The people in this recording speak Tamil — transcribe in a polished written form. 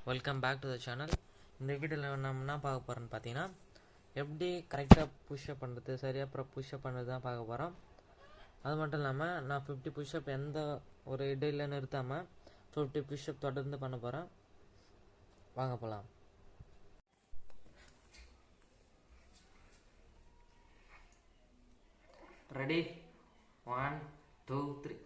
Welcome back to the channel. இந்த வீடியோவில் நம்ம என்ன பார்க்க போகிறோன்னு பார்த்தீங்கன்னா, எப்படி கரெக்டாக புஷ்அப் பண்ணுறது, சரியாக புஷ்அப் பண்ணுறது தான் பார்க்க போகிறோம். அது மட்டும் இல்லாமல் நான் 50 புஷ்அப் எந்த ஒரு இடையில நிறுத்தாமல் 50 புஷ்அப் தொடர்ந்து பண்ண போகிறேன். வாங்க போகலாம். ரெடி, 1 2 3.